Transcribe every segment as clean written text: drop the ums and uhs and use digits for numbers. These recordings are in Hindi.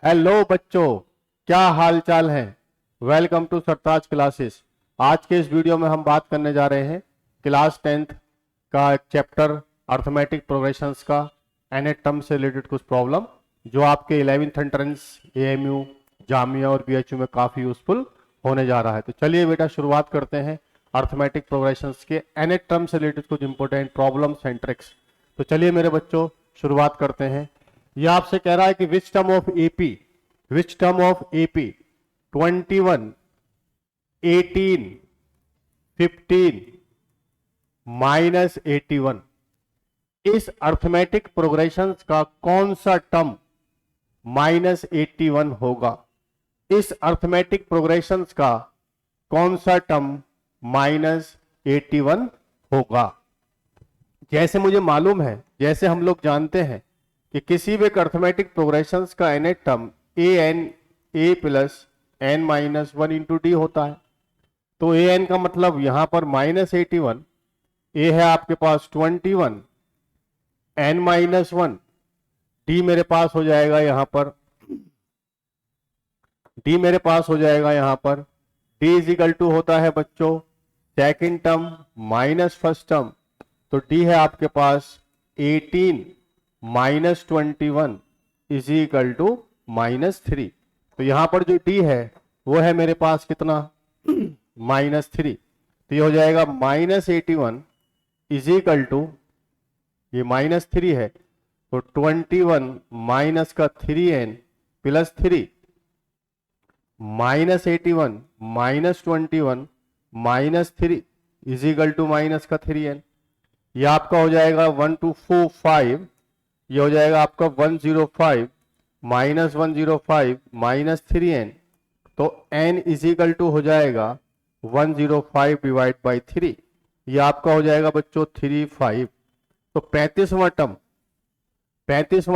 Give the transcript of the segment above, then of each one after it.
हेलो बच्चों, क्या हाल चाल है। Welcome to Sartaj classes. आज के इस वीडियो में हम बात करने जा रहे हैं क्लास 10th का एक चैप्टर अर्थमेटिक प्रोग्रेशंस का एनएट टर्म से रिलेटेड कुछ प्रॉब्लम जो आपके 11th एंट्रेंस एएमयू जामिया और बीएचयू में काफ़ी यूजफुल होने जा रहा है। तो चलिए बेटा शुरुआत करते हैं अर्थमेटिक प्रोग्रेशंस के एनएट टर्म से रिलेटेड कुछ इंपॉर्टेंट प्रॉब्लम्स एंड ट्रिक्स। तो चलिए मेरे बच्चों शुरुआत करते हैं। यह आपसे कह रहा है कि विच टर्म ऑफ एपी 21, 18, 15 -81 इस अर्थमेटिक प्रोग्रेशंस का कौन सा टर्म -81 होगा। इस अर्थमेटिक प्रोग्रेशंस का कौन सा टर्म -81 होगा। जैसे मुझे मालूम है, जैसे हम लोग जानते हैं कि किसी भी अर्थमेटिक प्रोग्रेशंस का nth term a plus n minus 1 into D होता है। तो an का मतलब यहां पर -81, a है आपके पास 21, n माइनस 1, d मेरे पास हो जाएगा यहां पर, d मेरे पास हो जाएगा यहां पर, d इज इक्वल टू होता है बच्चों second term minus first term. तो d है आपके पास 18 - 21 इज इक्वल टू -3। तो यहां पर जो d है वो है मेरे पास कितना -3। तो ये हो जाएगा -81 इज इक्वल टू, ये -3 है तो 21 माइनस का 3n plus 3, -81 -21 -3 is equal to minus का 3n। ये आपका हो जाएगा 1245, ये हो जाएगा आपका 105 -105 -3n। तो n इज इक्वल टू हो जाएगा 105 डिवाइड बाई 3, ये आपका हो जाएगा बच्चों 35। तो 35वां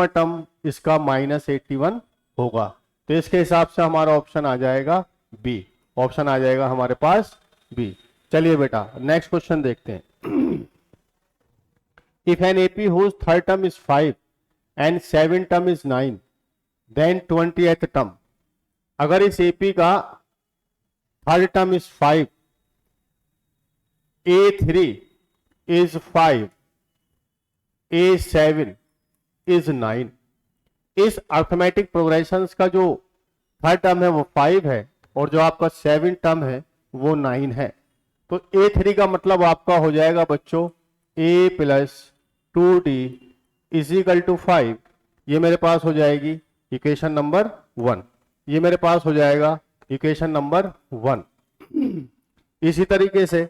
टर्म इसका -81 होगा। तो इसके हिसाब से हमारा ऑप्शन आ जाएगा बी, ऑप्शन आ जाएगा हमारे पास बी। चलिए बेटा नेक्स्ट क्वेश्चन देखते हैं। If an AP whose third term is 5 and 7th term is 9, then 20th term, अगर इस AP का third term is 5, A3 is 5, A7 is 9, इस अर्थमेटिक प्रोग्रेशंस का जो थर्ड टर्म है वो 5 है और जो आपका 7th टर्म है वो 9 है। तो A3 का मतलब आपका हो जाएगा बच्चों A plus 2D is equal to 5, ये मेरे पास हो जाएगी इक्वेशन नंबर 1, ये मेरे पास हो जाएगा इक्वेशन नंबर 1। इसी तरीके से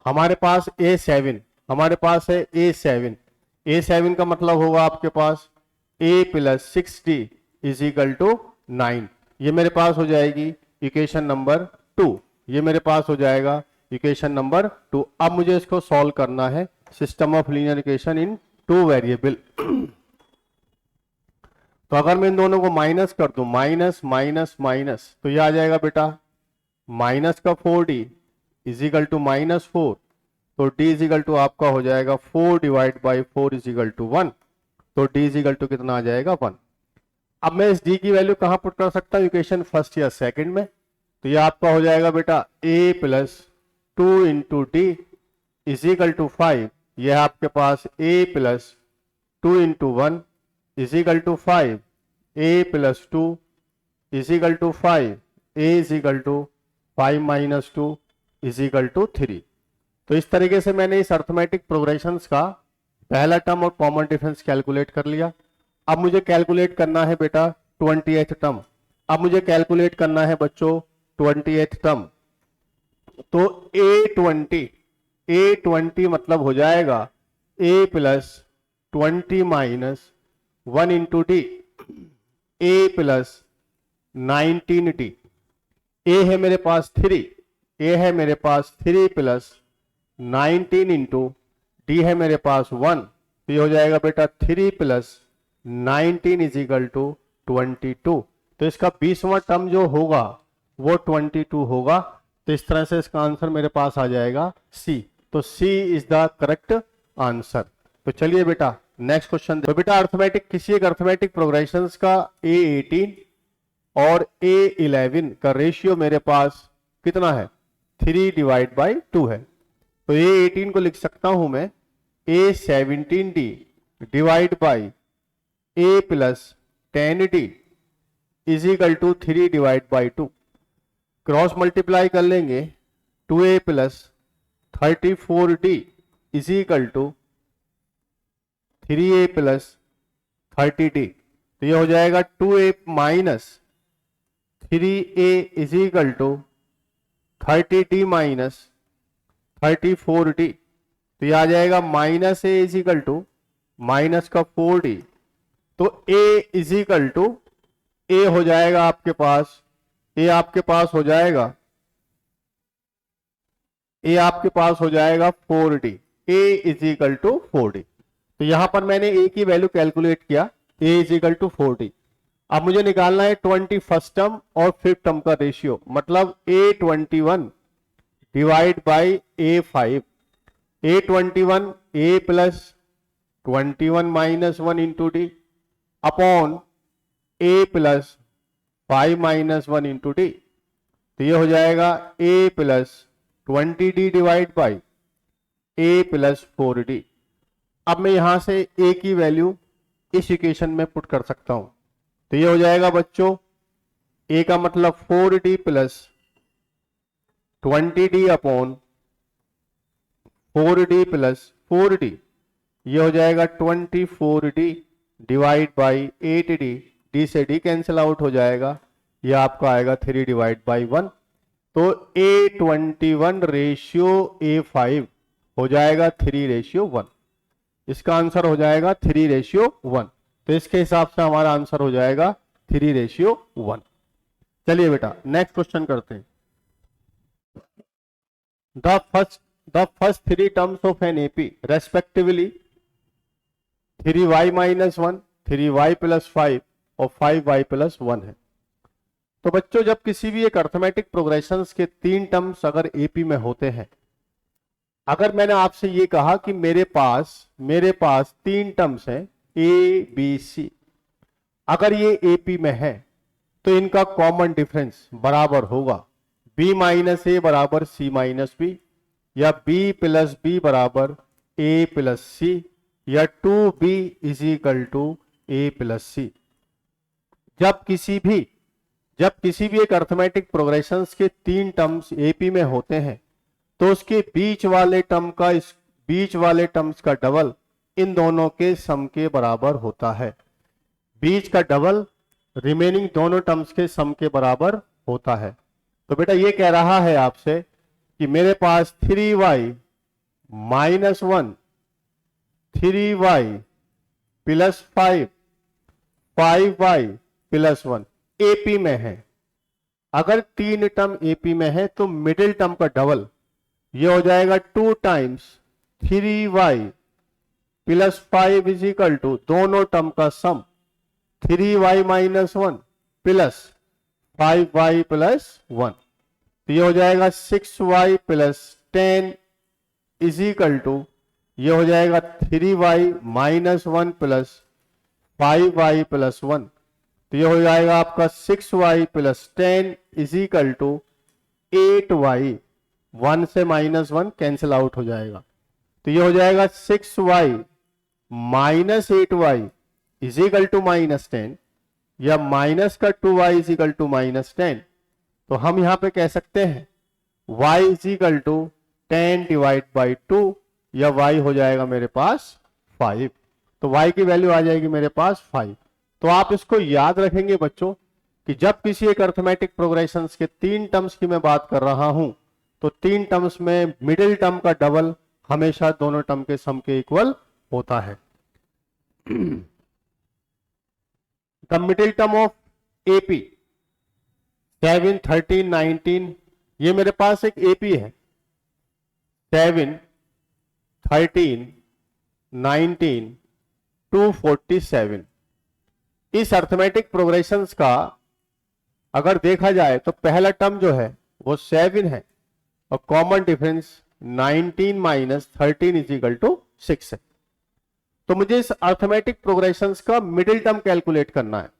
हमारे पास A7, हमारे पास है A7 का मतलब होगा आपके पास A plus 6D is equal to 9, ये मेरे पास हो जाएगी इक्वेशन नंबर 2, ये मेरे पास हो जाएगा इक्वेशन नंबर 2। अब मुझे इसको सॉल्व करना है system of linear equation in 2 variable. तो अगर मैं इन दोनों को माइनस कर दूं, माइनस माइनस माइनस, तो ये आ जाएगा बेटा माइनस का 4D इज इक्वल टू -4, तो D इज इक्वल टू आपका हो जाएगा 4 divide by 4 is equal to 1, तो D इज इक्वल टू कितना आ जाएगा 1। अब मैं इस D की वैल्यू कहां पुट कर सकता हूं, इक्वेशन फर्स्ट या सेकंड में। तो ये आपका हो जाएगा बेटा A plus 2 into D is equal to 5, यह है आपके पास A plus 2 into 1 is equal to 5, A plus 2 is equal to 5, A is equal to 5 minus 2 is equal to 3। तो इस तरीके से मैंने इस अर्थमेटिक प्रोग्रेशंस का पहला टर्म और कॉमन डिफरेंस कैलकुलेट कर लिया। अब मुझे कैलकुलेट करना है बेटा 20th टर्म। अब मुझे कैलकुलेट करना है बच्चों 20th टर्म। तो A20 मतलब हो जाएगा A plus 20 minus 1 into D, A plus 19D, A है मेरे पास 3, A है मेरे पास 3 प्लस 19 इंटू D है मेरे पास 1, तो ये हो जाएगा बेटा 3 प्लस 19 इज इक्वल टू 22। तो इसका 20वां टर्म जो होगा वो 22 होगा। तो इस तरह से इसका आंसर मेरे पास आ जाएगा C। तो C is the correct answer. तो चलिए बेटा नेक्स्ट क्वेश्चन। तो बेटा अर्थमेटिक, किसी एक अर्थमेटिक प्रोग्रेशंस का A18 और A11 का रेशियो मेरे पास कितना है? 3/2 है। तो A18 को लिख सकता हूं मैं A17D divide by A plus 10D is equal to 3/2। Cross multiply कर लेंगे 2A plus 34D is equal to 3A plus 30D। तो ये हो जाएगा 2A minus 3A is equal to 30D minus 34D। तो ये आ जाएगा minus A is equal to minus का 4D। तो A is equal to A हो जाएगा आपके पास, A आपके पास हो जाएगा, A आपके पास हो जाएगा 4D। A is equal to 4D। तो यहां पर मैंने A की वैल्यू कैलकुलेट किया, A is equal to 4D। अब मुझे निकालना है 21st टर्म और 5th टर्म का रेशियो, मतलब A21 divide by A5। A21 A plus 21 minus 1 into D upon A plus 5 minus 1 into D. तो ये हो जाएगा A plus 20D divide by A plus 4D। अब मैं यहां से A की वैल्यू इस इक्वेशन में पुट कर सकता हूं। तो ये हो जाएगा बच्चों A का मतलब 4D plus 20D upon 4D plus 4D। ये हो जाएगा 24D divide by 8D। D से D कैंसिल आउट हो जाएगा, ये आपका आएगा 3/1। तो A21 रेशियो A5 हो जाएगा 3/1। इसका आंसर हो जाएगा 3/1। तो इसके हिसाब से हमारा आंसर हो जाएगा 3/1। चलिए बेटा नेक्स्ट क्वेश्चन करते हैं। The first 3 terms of an AP respectively 3y minus 1, 3y plus 5 और 5y प्लस 1 है। तो बच्चों जब किसी भी एक अर्थमेटिक प्रोग्रेशंस के 3 टर्म्स अगर AP में होते हैं, अगर मैंने आपसे ये कहा कि मेरे पास 3 टर्म्स हैं ABC, अगर ये AP में है तो इनका कॉमन डिफरेंस बराबर होगा B माइनस A बराबर C माइनस B, या B प्लस B बराबर A प्लस C, या 2B is equal to A plus C। जब किसी भी एक अर्थमेटिक प्रोग्रेशंस के 3 टर्म्स AP में होते हैं तो उसके बीच वाले टर्म्स का डबल इन दोनों के सम के बराबर होता है। बीच का डबल रिमेनिंग दोनों टर्म्स के सम के बराबर होता है। तो बेटा ये कह रहा है आपसे कि मेरे पास 3y minus 1, 3y plus 5, 5y plus 1 AP में है। अगर 3 टर्म AP में है तो मिडिल टर्म का डबल ये हो जाएगा 2 times 3y plus 5 is equal to दोनों टर्म का sum 3y minus 1 plus 5y plus 1। तो ये हो जाएगा 6y plus 10 is equal to ये हो जाएगा 3y minus 1 plus 5y plus 1। तो ये हो जाएगा आपका 6y plus 10 is equal to 8y। 1 से माइनस 1 कैंसिल आउट हो जाएगा। तो ये हो जाएगा 6y minus 8y is equal to minus 10, या माइनस का 2y is equal to minus 10। तो हम यहां पे कह सकते हैं y is equal to 10 divide by 2, या y हो जाएगा मेरे पास 5। तो y की वैल्यू आ जाएगी मेरे पास 5। तो आप इसको याद रखेंगे बच्चों कि जब किसी एक अर्थमेटिक प्रोग्रेशंस के 3 टर्म्स की मैं बात कर रहा हूं तो 3 टर्म्स में मिडिल टर्म का डबल हमेशा दोनों टर्म के सम के इक्वल होता है। The middle term of AP 7, 13, 19, ये मेरे पास एक AP है। 7, 13, 19, 247। इस अर्थमेटिक प्रोग्रेशंस का अगर देखा जाए तो पहला टर्म जो है वो 7 है और common difference 19 minus 13 is equal to 6 है। तो मुझे इस अर्थमेटिक प्रोग्रेशंस का मिडिल टर्म कैलकुलेट करना है।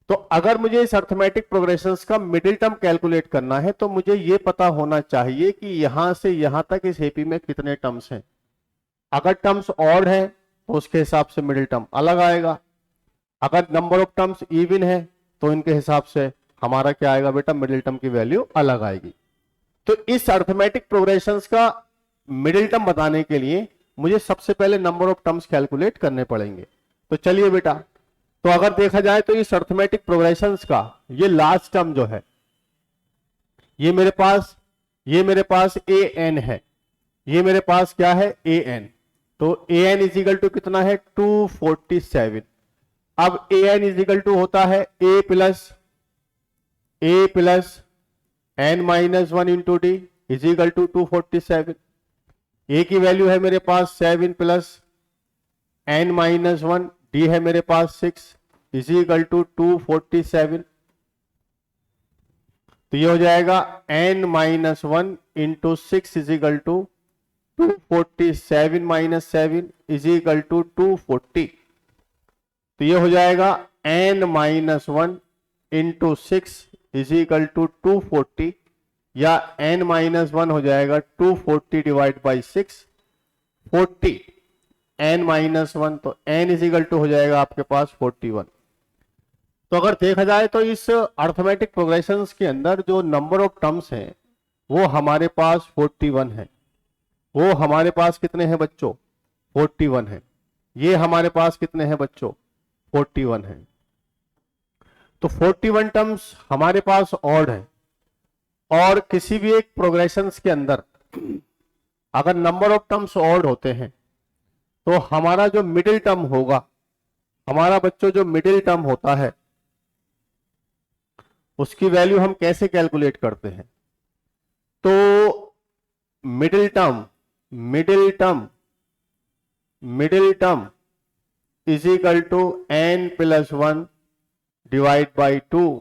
तो अगर मुझे इस अर्थमेटिक प्रोग्रेशंस का मिडिल टर्म कैलकुलेट करना है तो मुझे यह पता होना चाहिए कि यहां से यहां तक इस एपी में कितने टर्म्स हैं। अगर टर्म्स ऑड है तो उसके हिसाब से मिडिल टर्म अलग आएगा, अगर नंबर ऑफ टर्म्स इवन है तो इनके हिसाब से हमारा क्या आएगा बेटा, मिडिल टर्म की वैल्यू अलग आएगी। तो इस अर्थमेटिक प्रोग्रेशंस का मिडिल टर्म बताने के लिए मुझे सबसे पहले नंबर ऑफ टर्म्स कैलकुलेट करने पड़ेंगे। तो चलिए बेटा, तो अगर देखा जाए तो इस अर्थमेटिक प्रोग्रेशंस का ये लास्ट टर्म जो है, ये मेरे पास ए एन है, ये मेरे पास क्या है, ए एन। तो ए एन इजिकल टू कितना है, 247। अब ए एन इजिकल टू होता है a plus n minus 1 into d is equal to 247। A की वैल्यू है मेरे पास 7 प्लस एन माइनस 1, डी है मेरे पास 6 इजिकल टू 247। तो ये हो जाएगा n minus 1 into 6 is equal to 247 minus 7 is equal to 240। तो ये हो जाएगा n minus 1 into 6 is equal to 240, या एन माइनस 1 हो जाएगा 240 डिवाइड बाई 6 40 एन माइनस 1, तो एन इजिकल टू हो जाएगा आपके पास 41। तो अगर देखा जाए तो इस अर्थमेटिक प्रोग्रेशंस के अंदर जो नंबर ऑफ टर्म्स हैं वो हमारे पास 41 है। वो हमारे पास कितने हैं बच्चों, 41 है। ये हमारे पास कितने हैं बच्चों, 41 है। तो 41 टर्म्स हमारे पास ऑड है, और किसी भी एक प्रोग्रेशंस के अंदर अगर नंबर ऑफ टर्म्स ऑड होते हैं तो हमारा जो मिडिल टर्म होगा, हमारा बच्चों जो मिडिल टर्म होता है उसकी वैल्यू हम कैसे कैलकुलेट करते हैं। तो middle term is equal to n plus 1 divide by 2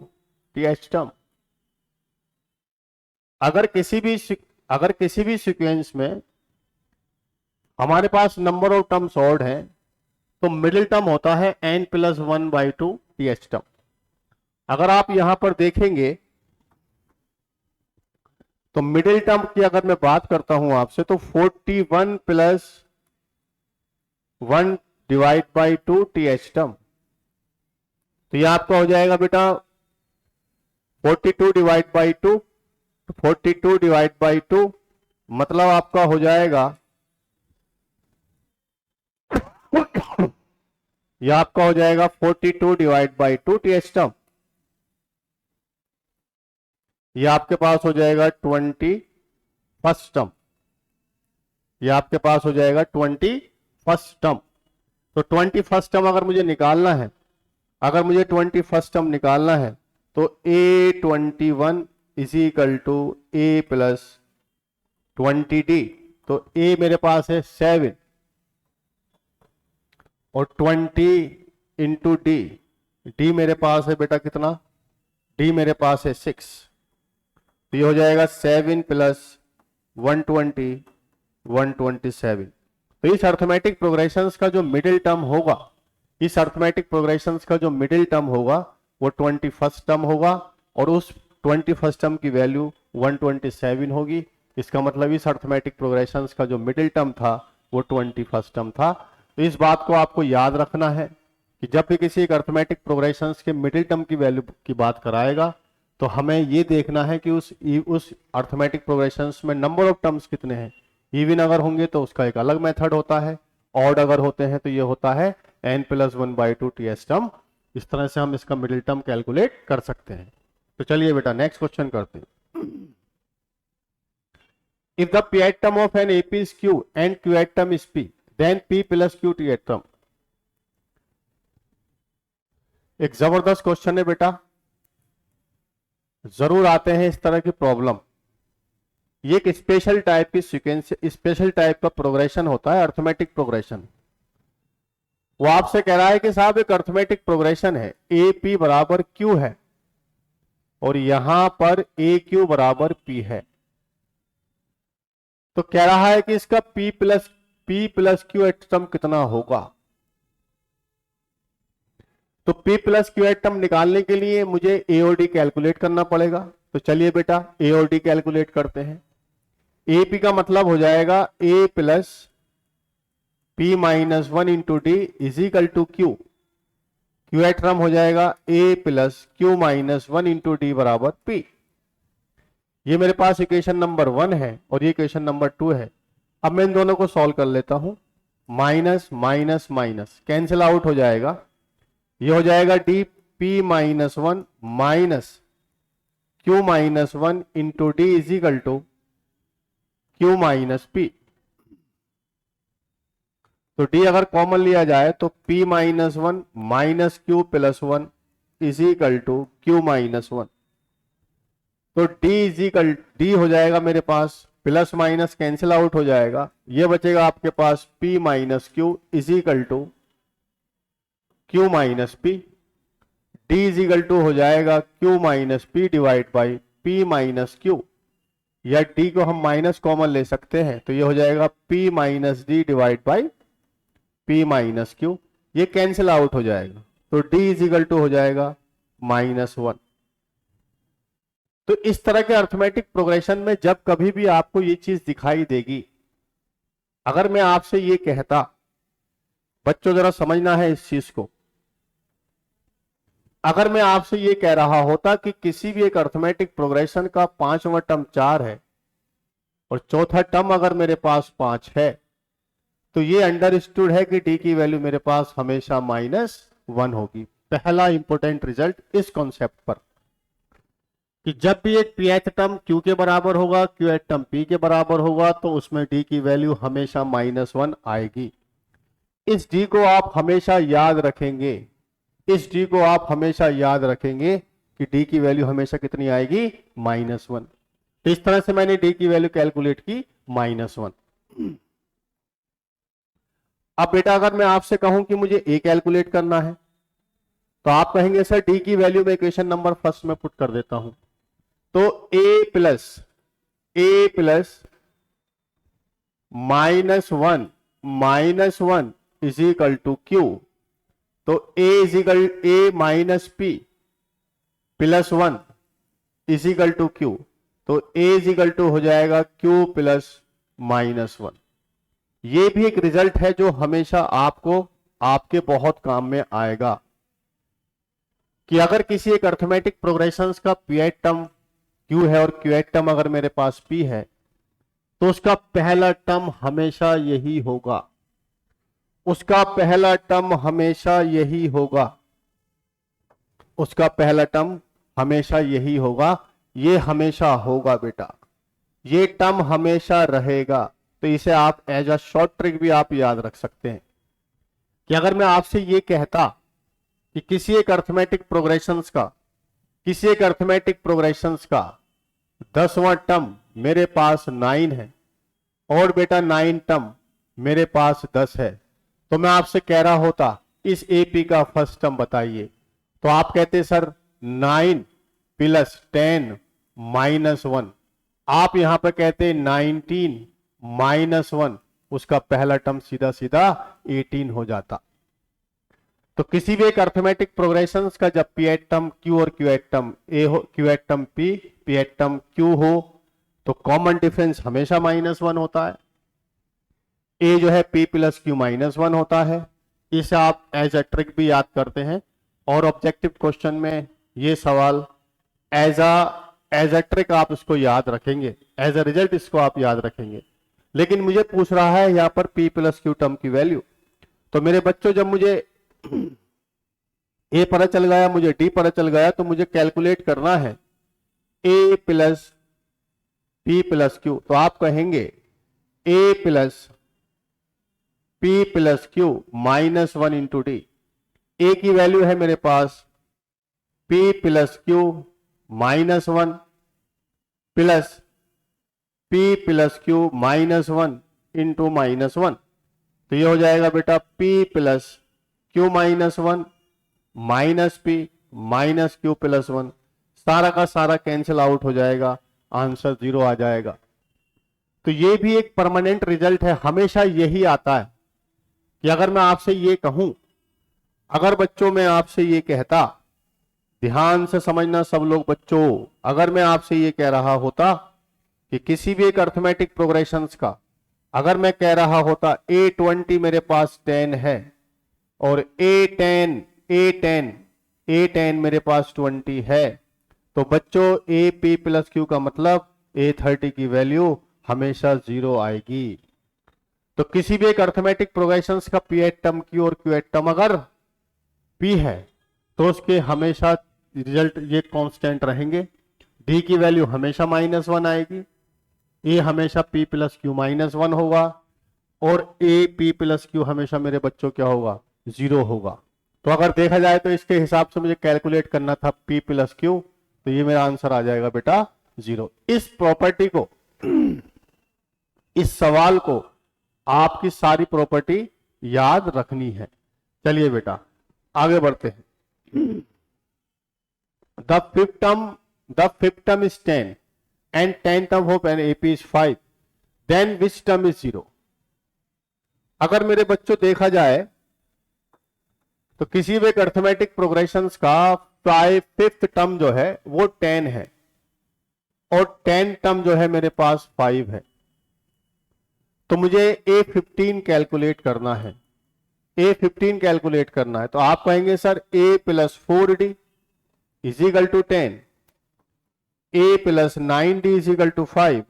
th term. अगर किसी भी सीक्वेंस में हमारे पास नंबर ऑफ टर्म्स ऑड है तो मिडिल टर्म होता है n plus 1 by 2 th term. अगर आप यहां पर देखेंगे तो मिडिल टर्म की अगर मैं बात करता हूं आपसे तो 41 plus 1 divide by 2 th term. तो यह आपका हो जाएगा बेटा 42 डिवाइड बाई 2, 42 डिवाइड बाई 2 मतलब आपका हो जाएगा यह आपका हो जाएगा 42 डिवाइड बाई 2 टीएच टर्म। यह आपके पास हो जाएगा 21st टर्म। यह आपके पास हो जाएगा 21st टर्म। तो 21st टर्म अगर मुझे निकालना है, तो A21 is equal to A plus 20D। तो A मेरे पास है 7 और 20 इंटू D मेरे पास है बेटा कितना, D मेरे पास है 6। तो ये हो जाएगा 7 प्लस 120 127। तो इस अर्थमेटिक प्रोग्रेशंस का जो मिडिल टर्म होगा, वो 21st टर्म होगा, और उस 21st टर्म की वैल्यू 127 होगी। इसका मतलब इस अर्थमेटिक प्रोग्रेशंस का जो मिडिल टर्म था वो 21st टर्म था। तो इस बात को आपको याद रखना है कि जब भी किसी एक अर्थमेटिक प्रोग्रेशंस के मिडिल टर्म की वैल्यू की बात कराएगा तो हमें ये देखना है कि उस अर्थमेटिक प्रोग्रेशंस में नंबर ऑफ टर्म्स कितने हैं। इवन अगर होंगे तो उसका एक अलग मेथड होता है, ऑड अगर होते हैं तो ये होता है n plus 1 by 2 th term. इस तरह से हम इसका मिडिल टर्म कैलकुलेट कर सकते हैं। तो चलिए बेटा नेक्स्ट क्वेश्चन करते हैं। If the pth term of an AP is Q and qth term is P, then P plus Q tth term। एक जबरदस्त क्वेश्चन है बेटा, जरूर आते हैं इस तरह की प्रॉब्लम। ये एक स्पेशल टाइप की सीक्वेंस, स्पेशल टाइप का प्रोग्रेशन होता है, अर्थमेटिक प्रोग्रेशन। वो आपसे कह रहा है कि साहब एक अर्थमेटिक प्रोग्रेशन है, ए पी बराबर क्यू है और यहां पर ए क्यू बराबर पी है। तो कह रहा है कि इसका p plus P plus q eight term कितना होगा। तो P plus q eight term निकालने के लिए मुझे ए और डी कैलकुलेट करना पड़ेगा। तो चलिए बेटा ए और डी कैलकुलेट करते हैं। ए पी का मतलब हो जाएगा a plus p minus one into d is equal to q. Q eight term हो जाएगा a plus q minus one into d बराबर पी। ये मेरे पास इक्वेशन नंबर 1 है और ये इक्वेशन नंबर 2 है। अब मैं इन दोनों को सॉल्व कर लेता हूं। Minus minus minus cancel out हो जाएगा। ये हो जाएगा d p minus one minus q minus one into d is equal to q minus p. तो डी अगर कॉमन लिया जाए तो p minus one minus q plus one is equal to q minus one. तो d इज इक्वल डी हो जाएगा मेरे पास, प्लस माइनस कैंसिल आउट हो जाएगा। ये बचेगा आपके पास p minus q is equal to q minus p. d is equal to हो जाएगा q minus p divide by p minus q, या d को हम माइनस कॉमन ले सकते हैं तो ये हो जाएगा p minus D divide by p minus Q. ये कैंसिल आउट हो जाएगा तो d इज इक्वल टू हो जाएगा -1। तो इस तरह के अर्थमेटिक प्रोग्रेशन में जब कभी भी आपको ये चीज दिखाई देगी, अगर मैं आपसे ये कहता, बच्चों जरा समझना है इस चीज को, अगर मैं आपसे ये कह रहा होता कि किसी भी एक अर्थमेटिक प्रोग्रेशन का 5वां टर्म 4 है और चौथा टर्म अगर मेरे पास 5 है, तो ये अंडरस्टूड है कि डी की वैल्यू मेरे पास हमेशा -1 होगी। पहला इंपॉर्टेंट रिजल्ट इस कॉन्सेप्ट पर कि जब भी एक pth टर्म q के बराबर होगा, qth टर्म p के बराबर होगा, तो उसमें d की वैल्यू हमेशा -1 आएगी। इस d को आप हमेशा याद रखेंगे, इस d को आप हमेशा याद रखेंगे कि d की वैल्यू हमेशा कितनी आएगी, -1। तो इस तरह से मैंने d की वैल्यू कैलकुलेट की -1। अब बेटा अगर मैं आपसे कहूं कि मुझे a कैलकुलेट करना है, तो आप कहेंगे सर d की वैल्यू में इक्वेशन नंबर फर्स्ट में पुट कर देता हूं। तो a plus -1 is equal to q. तो a minus p plus 1 is equal to q. तो a इज इक्वल टू हो जाएगा q प्लस -1। ये भी एक रिजल्ट है जो हमेशा आपको आपके बहुत काम में आएगा कि अगर किसी एक अर्थमेटिक प्रोग्रेशंस का pth टर्म q है और qth टर्म अगर मेरे पास p है, तो उसका पहला टर्म हमेशा यही होगा, उसका पहला टर्म हमेशा यही होगा, उसका पहला टर्म हमेशा यही होगा। ये हमेशा होगा बेटा, ये टर्म हमेशा रहेगा। तो इसे आप एज अ शॉर्ट ट्रिक भी आप याद रख सकते हैं कि अगर मैं आपसे ये कहता कि किसी एक अर्थमेटिक प्रोग्रेशंस का 10वां टर्म मेरे पास 9 है और बेटा 9 टर्म मेरे पास 10 है, तो मैं आपसे कह रहा होता इस एपी का फर्स्ट टर्म बताइए, तो आप कहते सर 9 प्लस 10 -1। आप यहां पर कहते 19 -1, उसका पहला टर्म सीधा सीधा 18 हो जाता। तो किसी भी एक अर्थमेटिक प्रोग्रेशंस का जब pth टर्म q और qth टर्म a हो, qth term p, pth term q हो, तो कॉमन डिफरेंस हमेशा -1 होता है। a जो है p प्लस q -1 होता है। इसे आप एज अ ट्रिक भी याद करते हैं और ऑब्जेक्टिव क्वेश्चन में ये सवाल एज अ ट्रिक आप इसको याद रखेंगे, एज अ रिजल्ट इसको आप याद रखेंगे। लेकिन मुझे पूछ रहा है यहां पर p प्लस क्यू टर्म की वैल्यू, तो मेरे बच्चों जब मुझे a पता चल गया, मुझे d पता चल गया, तो मुझे कैलकुलेट करना है a plus p plus Q. तो आप कहेंगे a plus p plus Q -1 into D. a की वैल्यू है मेरे पास p plus Q -1 plus p plus Q -1 into -1। तो ये हो जाएगा बेटा p plus Q -1 minus p minus q plus 1। सारा का सारा कैंसिल आउट हो जाएगा, आंसर 0 आ जाएगा। तो ये भी एक परमानेंट रिजल्ट है, हमेशा यही आता है कि अगर मैं आपसे ये कहूं, अगर बच्चों में आपसे ये कहता, ध्यान से समझना सब लोग बच्चों, अगर मैं आपसे ये कह रहा होता कि किसी भी एक अर्थमेटिक प्रोग्रेशंस का, अगर मैं कह रहा होता A20 मेरे पास 10 है और A10 मेरे पास 20 है, तो बच्चों AP प्लस Q का मतलब A30 की वैल्यू हमेशा 0 आएगी। तो किसी भी एक अर्थमेटिक प्रोग्रेशंस का P टर्म Q और Q टर्म अगर P है तो उसके हमेशा रिजल्ट ये कांस्टेंट रहेंगे। D की वैल्यू हमेशा -1 आएगी, A हमेशा P प्लस Q -1 होगा और AP प्लस Q हमेशा मेरे बच्चों क्या होगा, 0 होगा। तो अगर देखा जाए तो इसके हिसाब से मुझे कैलकुलेट करना था P प्लस Q, तो ये मेरा आंसर आ जाएगा बेटा 0। इस प्रॉपर्टी को, इस सवाल को आपकी सारी प्रॉपर्टी याद रखनी है। चलिए बेटा आगे बढ़ते हैं। The fifth term is 10 and 10th term of an AP is 5, then which term is 0? अगर मेरे बच्चों देखा जाए तो किसी भी अर्थमेटिक प्रोग्रेशंस का 5th टर्म जो है वो 10 है और 10 टर्म जो है मेरे पास 5 है, तो मुझे A15 कैलकुलेट करना है। A15 कैलकुलेट करना है तो आप कहेंगे sir A plus 4D is equal to 10, A plus 9D is equal to 5।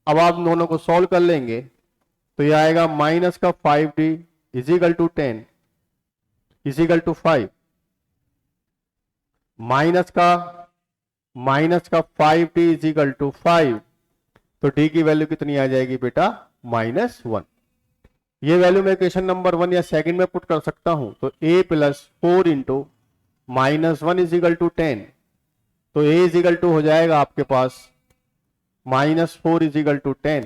अब आप दोनों को सॉल्व कर लेंगे तो यह आएगा माइनस का 5D is equal to 10 is equal to 5, minus का 5D इज इक्वल टू 5, तो D की वैल्यू कितनी आ जाएगी बेटा, -1। ये वैल्यू मैं क्वेश्चन नंबर 1 या सेकंड में पुट कर सकता हूं, तो A plus 4 into -1 is equal to 10, तो A इज इक्वल टू हो जाएगा आपके पास -4 इज इक्वल टू 10,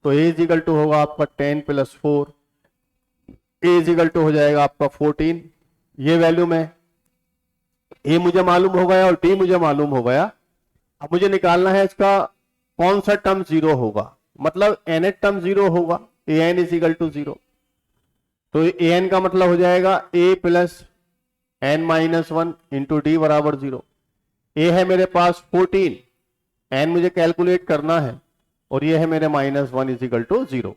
तो A इज इक्वल टू होगा आपका 10 plus 4, A is equal to हो जाएगा आपका 14। ये वैल्यू में A मुझे मालूम हो गया और D मुझे मालूम हो गया। अब मुझे निकालना है इसका कौन सा टर्म 0 होगा, मतलब nth टर्म 0 होगा, an इज इक्वल टू 0, तो an का मतलब हो जाएगा A plus n-1 into d बराबर 0। A है मेरे पास 14, n मुझे कैलकुलेट करना है और ये है मेरे -1 इज इक्वल टू 0,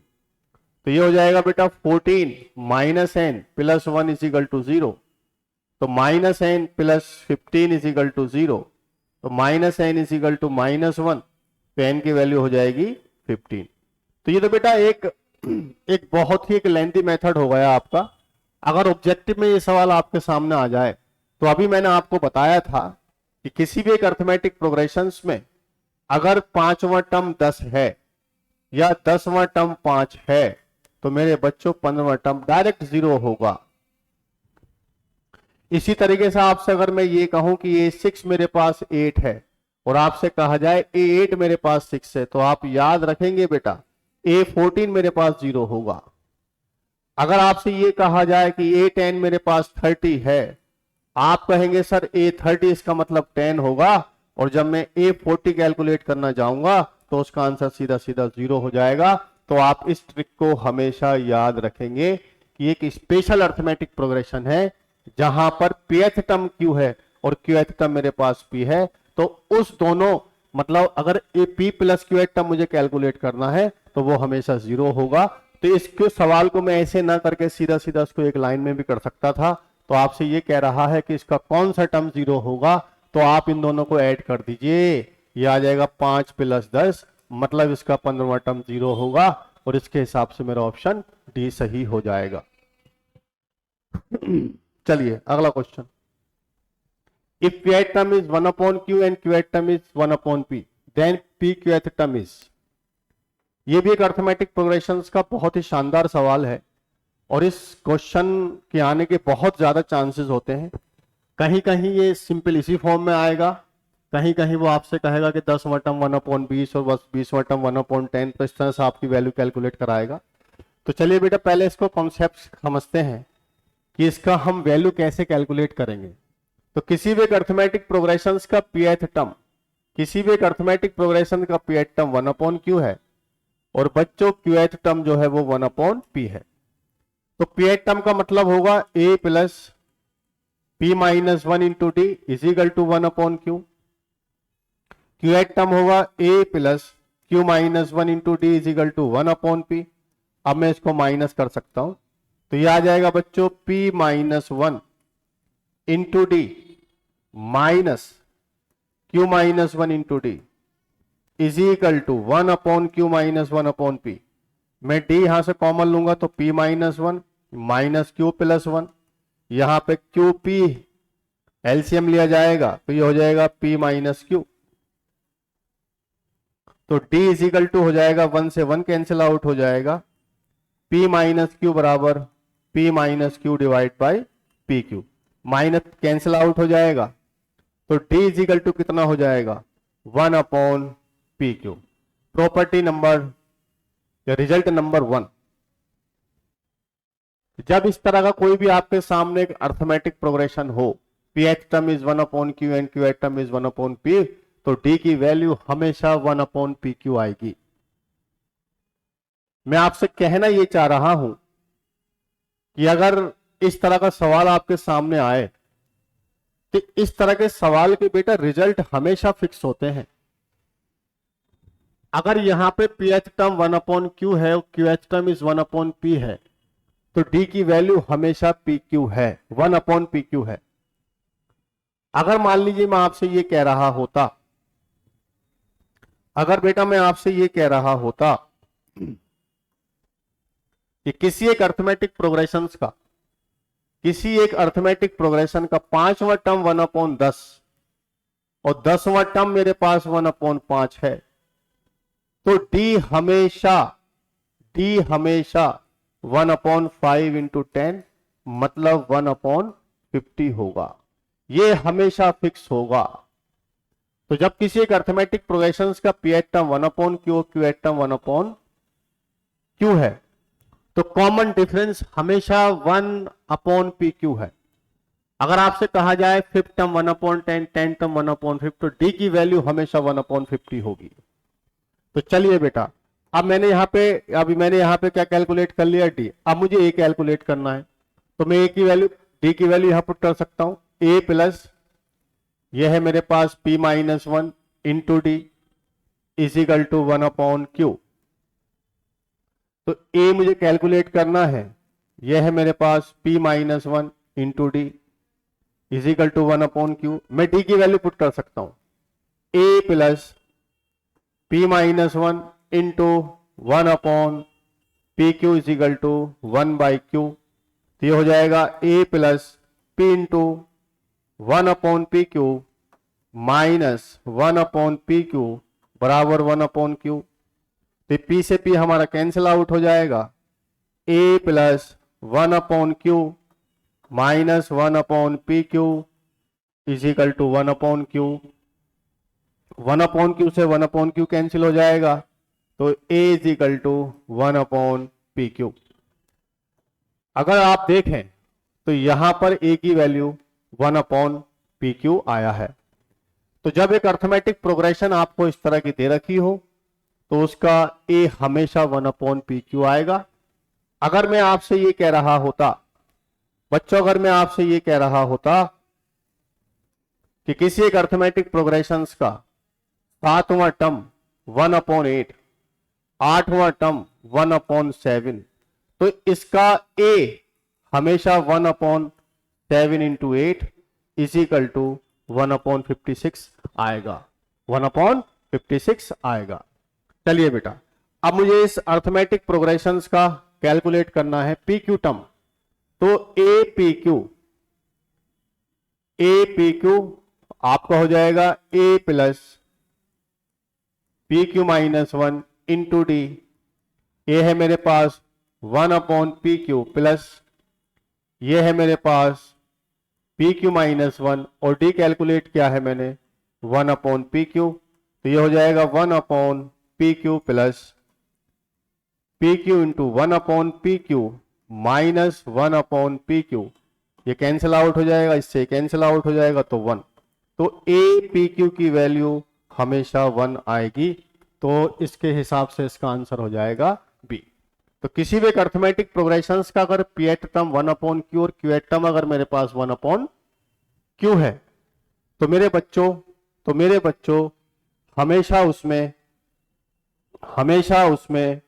तो ये हो जाएगा बेटा 14 minus n plus 1 is equal to 0, तो -n plus 15 is equal to 0, तो -n इज इक्वल टू -1, तो n की वैल्यू हो जाएगी 15। तो ये तो बेटा एक बहुत ही एक लेंथी मेथड हो गया आपका। अगर ऑब्जेक्टिव में ये सवाल आपके सामने आ जाए तो अभी मैंने आपको बताया था कि किसी भी एक अर्थमेटिक प्रोग्रेशंस में अगर 5वां टर्म 10 है या 10वां टर्म 5 है तो मेरे बच्चों 15वां टर्म डायरेक्ट 0 होगा। इसी तरीके से आपसे अगर मैं ये कहूं कि ये 6 मेरे पास 8 है और आपसे कहा जाए A8 मेरे पास 6 है, तो आप याद रखेंगे बेटा A14 मेरे पास 0 होगा। अगर आपसे ये कहा जाए कि A10 मेरे पास 30 है, आप कहेंगे सर A30 इसका मतलब 10 होगा, और जब मैं A40 कैलकुलेट करना जाऊंगा तो उसका आंसर सीधा सीधा 0 हो जाएगा। तो आप इस ट्रिक को हमेशा याद रखेंगे कि एक स्पेशल अर्थमेटिक प्रोग्रेशन है जहां पर pth टर्म Q है और qth टर्म मेरे पास P है, तो उस दोनों मतलब अगर P प्लस qth टर्म मुझे कैलकुलेट करना है तो वो हमेशा 0 होगा। तो इसके सवाल को मैं ऐसे ना करके सीधा सीधा इसको एक लाइन में भी कर सकता था। तो आपसे ये कह रहा है कि इसका कौन सा टर्म 0 होगा, तो आप इन दोनों को ऐड कर दीजिए, ये आ जाएगा 5 प्लस 10, मतलब इसका 15वां टर्म 0 होगा और इसके हिसाब से मेरा ऑप्शन डी सही हो जाएगा। चलिए अगला question, if pth term is 1 upon q and qth term is 1 upon p, then p qth term is। ये भी एक अर्थमेटिक प्रोग्रेशंस का बहुत ही शानदार सवाल है और इस क्वेश्चन के आने के बहुत ज्यादा चांसेस होते हैं। कहीं कहीं ये सिंपल इसी फॉर्म में आएगा, कहीं कहीं वो आपसे कहेगा कि 10वां टर्म 1/20 और बस 20वां टर्म 1/10, तो इस तरह से आपकी वैल्यू कैलकुलेट कराएगा। तो चलिए बेटा पहले इसको कॉन्सेप्ट समझते हैं कि इसका हम वैल्यू कैसे कैलकुलेट करेंगे। तो किसी भी एक अर्थमेटिक प्रोग्रेशंस का pth टर्म, किसी भी एक अर्थमेटिक प्रोग्रेशन का pth टर्म 1/q है, और बच्चों क्यूएच टर्म जो है वो 1/p है। तो पीएच टर्म का मतलब होगा a plus p minus 1 into d is equal to 1/q। Qth term होगा a plus q minus 1 into d is equal to 1/p। अब मैं इसको माइनस कर सकता हूं, तो ये आ जाएगा बच्चों p minus 1 into d minus q minus 1 into d is equal to 1/q minus 1/p। मैं d यहां से कॉमन लूंगा तो p minus 1 minus q plus 1, यहां पे qp एलसीएम लिया जाएगा तो ये हो जाएगा p माइनस q। तो d इज इक्वल टू हो जाएगा 1 से 1 कैंसिल आउट हो जाएगा, p माइनस क्यू बराबर p minus Q divide by P Q, minus cancel out हो जाएगा तो d इज इक्वल टू कितना हो जाएगा 1/pq। प्रॉपर्टी नंबर या रिजल्ट नंबर 1। जब इस तरह का कोई भी आपके सामने एक अर्थमेटिक प्रोग्रेशन हो, pH term is 1/q and QH term is 1/p, तो d की वैल्यू हमेशा 1/pq आएगी। मैं आपसे कहना ये चाह रहा हूं कि अगर इस तरह का सवाल आपके सामने आए तो इस तरह के सवाल के बेटा रिजल्ट हमेशा फिक्स होते हैं। अगर यहां पे pH टर्म 1/q है और QH टर्म इज 1/p है तो d की वैल्यू हमेशा pq है, 1/pq है। अगर मान लीजिए मैं आपसे ये कह रहा होता, अगर बेटा मैं आपसे ये कह रहा होता कि किसी एक अर्थमेटिक प्रोग्रेशन का 5वां टर्म 1/10 और 10वां टर्म मेरे पास 1/5 है, तो d हमेशा 1/5 इंटू 10 मतलब 1/50 होगा। ये हमेशा फिक्स होगा। तो जब किसी एक अर्थमेटिक प्रोग्रेशन का pH टर्म 1/q और QH टर्म 1/q है तो कॉमन डिफरेंस हमेशा 1/pq है। अगर आपसे कहा जाए 5th टर्म 1/10, 10th टर्म 1/5 तो d की वैल्यू हमेशा 1/50 होगी। तो चलिए बेटा, अब मैंने यहां पे क्या कैलकुलेट कर लिया d, अब मुझे a कैलकुलेट करना है तो मैं d की वैल्यू यहां पुट कर सकता हूं, a प्लस यह है मेरे पास p minus 1 into d is equal to 1/q। तो a मुझे कैलकुलेट करना है, यह है मेरे पास p minus 1 into d is equal to 1/q। मैं d की वैल्यू पुट कर सकता हूं, a plus p minus 1 into 1/pq is equal to 1/q। तो ये हो जाएगा a plus p into 1/pq minus 1/pq बराबर 1/q। तो p से p हमारा कैंसिल आउट हो जाएगा, a plus 1/q minus 1/pq is equal to 1/q। 1/q से 1/q कैंसिल हो जाएगा तो a is equal to 1/pq। अगर आप देखें तो यहां पर a की वैल्यू 1/pq आया है। तो जब एक अर्थमेटिक प्रोग्रेशन आपको इस तरह की दे रखी हो तो उसका a हमेशा 1/pq आएगा। अगर मैं आपसे ये कह रहा होता बच्चों, अगर मैं आपसे ये कह रहा होता कि किसी एक अर्थमेटिक प्रोग्रेशंस का 7वां टर्म 1/8, 8वां टर्म 1/7, तो इसका a हमेशा 1/7 इंटू 8 इज इक्वल टू 1/56 आएगा, 1/56 आएगा। चलिए बेटा, अब मुझे इस अर्थमेटिक प्रोग्रेशंस का कैलकुलेट करना है pq टर्म। तो apq आपका हो जाएगा a plus pq minus 1 into D, ये है मेरे पास 1/pq प्लस ये है मेरे पास pq माइनस 1 और d कैलकुलेट किया है मैंने 1/pq। तो ये हो जाएगा 1/pq plus pq into 1/pq minus 1/pq, ये कैंसिल आउट हो जाएगा, इससे कैंसिल आउट हो जाएगा तो 1। तो a pq की वैल्यू हमेशा 1 आएगी। तो इसके हिसाब से इसका आंसर हो जाएगा बी। तो किसी भी अर्थमेटिक प्रोग्रेशंस का अगर पीएट टर्म 1/q और क्यूएट टर्म अगर मेरे पास 1/q है तो मेरे बच्चों हमेशा उसमें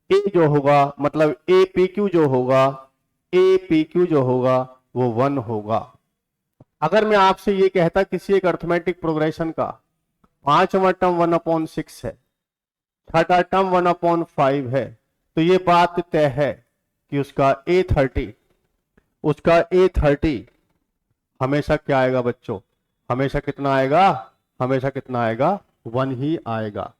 ए जो होगा, मतलब ए पी क्यू जो होगा वो 1 होगा। अगर मैं आपसे ये कहता किसी एक अर्थमेटिक प्रोग्रेशन का 5वां टर्म 1/6 है, छठा टर्म 1/5 है, तो ये बात तय है कि उसका A30 हमेशा क्या आएगा बच्चों, हमेशा कितना आएगा 1 ही आएगा।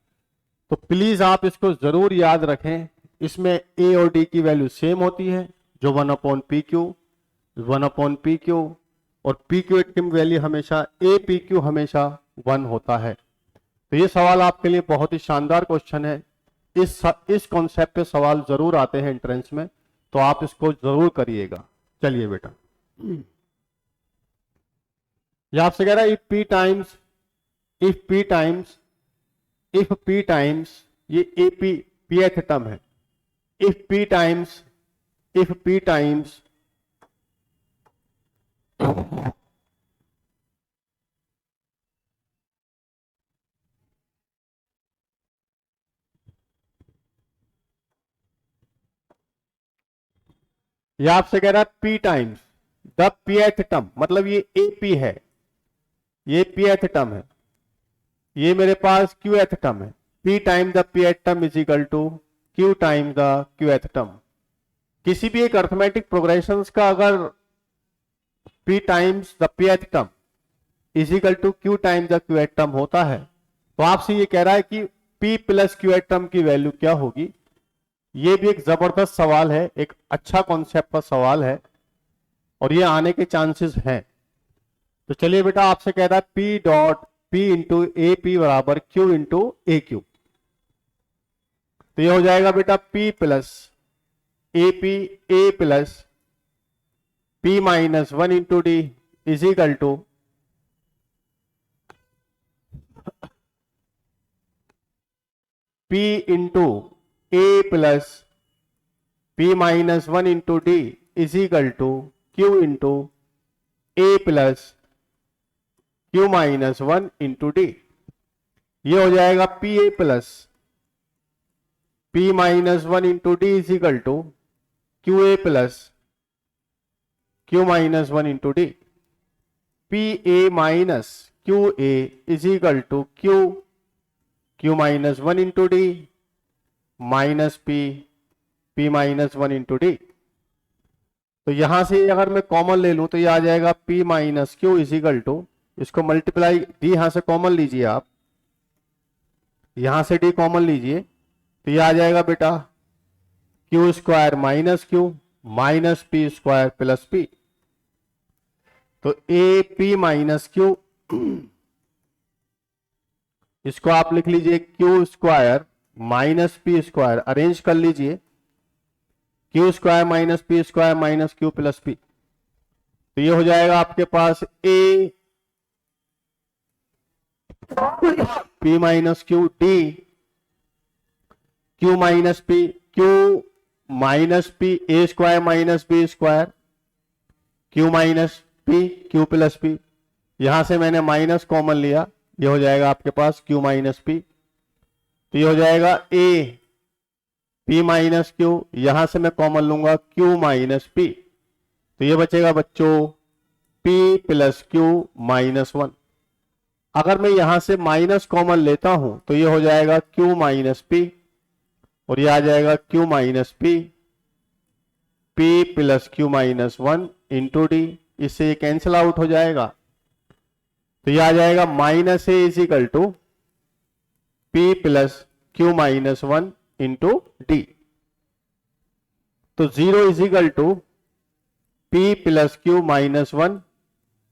तो प्लीज आप इसको जरूर याद रखें, इसमें ए और डी की वैल्यू सेम होती है जो 1/PQ और PQ की वैल्यू हमेशा APQ हमेशा 1 होता है। तो ये सवाल आपके लिए बहुत ही शानदार क्वेश्चन है। इस कॉन्सेप्ट पे सवाल जरूर आते हैं एंट्रेंस में, तो आप इसको जरूर करिएगा। चलिए बेटा, ये आपसे कह रहा है इफ P टाइम्स ये pth टर्म है, इफ P टाइम्स ये आपसे कह रहा है P times the pth term, मतलब ये AP है, ये pth टर्म है, ये मेरे पास qth टर्म है। P time the pth term is equal to Q time the qth term. किसी भी एक अर्थमेटिक प्रोग्रेशंस का अगर P times the pth term is equal to Q time the qth term होता है, तो आपसे ये कह रहा है कि P प्लस qth टर्म की वैल्यू क्या होगी। ये भी एक जबरदस्त सवाल है, एक अच्छा कॉन्सेप्ट का सवाल है और ये आने के चांसेस हैं। तो चलिए बेटा, आपसे कह रहा है P इंटू AP बराबर Q इंटू AQ। तो ये हो जाएगा बेटा P plus AP A plus P minus 1 into D is equal to P into A plus P minus 1 into D is equal to Q into A plus Q minus 1 into D। ये हो जाएगा PA plus P minus 1 into D is equal to QA plus Q minus 1 into D। PA minus QA is equal to Q minus 1 into D minus P minus 1 into D। तो यहां से अगर मैं कॉमन ले लूं तो ये आ जाएगा P minus Q is equal to, इसको मल्टीप्लाई D यहां से कॉमन लीजिए, आप यहां से D कॉमन लीजिए, तो ये आ जाएगा बेटा Q square minus Q minus P square plus P। तो AP माइनस Q, इसको आप लिख लीजिए Q square minus P square, arrange कर लीजिए Q square minus P square minus Q plus P। तो ये हो जाएगा आपके पास A P minus Q D Q minus P A square minus B square Q minus P Q plus P। यहां से मैंने माइनस कॉमन लिया, ये हो जाएगा आपके पास Q माइनस P। तो ये हो जाएगा A P माइनस Q, यहां से मैं कॉमन लूंगा Q माइनस P। तो ये बचेगा बच्चों P प्लस Q माइनस 1। अगर मैं यहां से माइनस कॉमन लेता हूं तो ये हो जाएगा Q माइनस P और ये आ जाएगा Q minus P plus Q minus 1 into D। इससे ये कैंसिल आउट हो जाएगा, तो ये आ जाएगा minus A is equal to P plus Q minus 1 into D। तो 0 is equal to P plus Q minus 1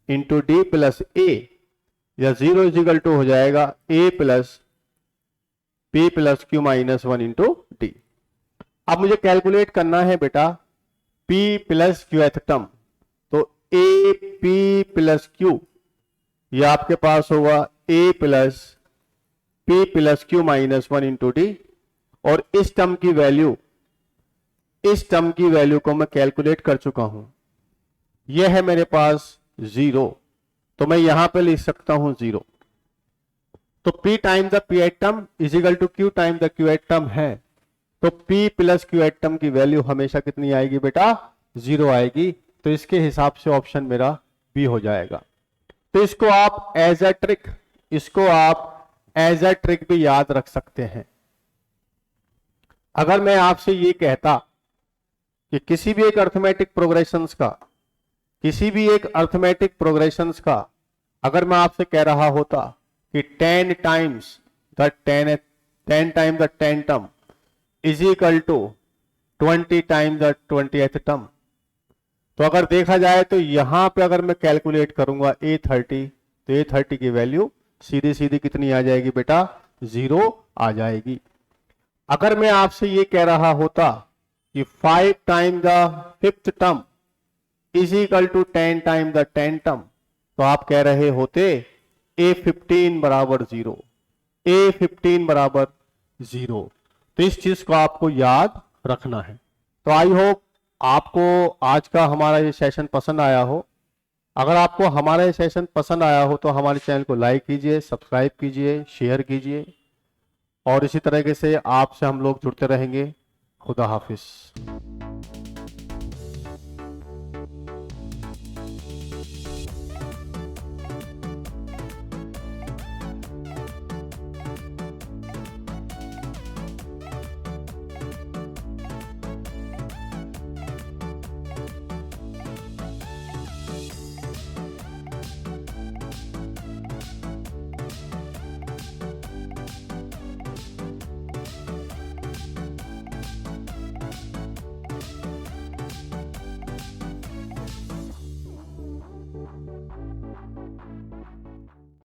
into D plus A, या 0 इज इक्वल टू हो जाएगा A plus P plus Q minus 1 into D। अब मुझे कैलकुलेट करना है बेटा P प्लस Qth टर्म। तो A P प्लस Q, ये आपके पास होगा A plus P plus q minus 1 into D, और इस टर्म की वैल्यू को मैं कैलकुलेट कर चुका हूं। यह है मेरे पास 0, तो मैं यहां पे लिख सकता हूं 0। तो P time the P th term is equal to Q time the Q th term है, तो P प्लस Q एटम की वैल्यू हमेशा कितनी आएगी बेटा? 0 आएगी। तो इसके हिसाब से ऑप्शन मेरा बी हो जाएगा। तो इसको आप एज अ ट्रिक भी याद रख सकते हैं। अगर मैं आपसे ये कहता कि किसी भी एक अर्थमेटिक प्रोग्रेशंस का अगर मैं आपसे कह रहा होता कि 10 times the 10 term is equal to 20 times the 20th term, तो अगर देखा जाए तो यहां पे अगर मैं कैलकुलेट करूंगा A30, तो A30 की वैल्यू सीधी सीधी कितनी आ जाएगी बेटा? 0 आ जाएगी। अगर मैं आपसे ये कह रहा होता कि 5 time the 5th term is equal to 10 time the 10 term, तो आप कह रहे होते A15 बराबर 0, A15 बराबर 0। तो इस चीज को आपको याद रखना है। तो आई होप आपको आज का हमारा ये सेशन पसंद आया हो। अगर आपको हमारा ये सेशन पसंद आया हो तो हमारे चैनल को लाइक कीजिए, सब्सक्राइब कीजिए, शेयर कीजिए, और इसी तरीके से आपसे हम लोग जुड़ते रहेंगे। खुदा हाफिज।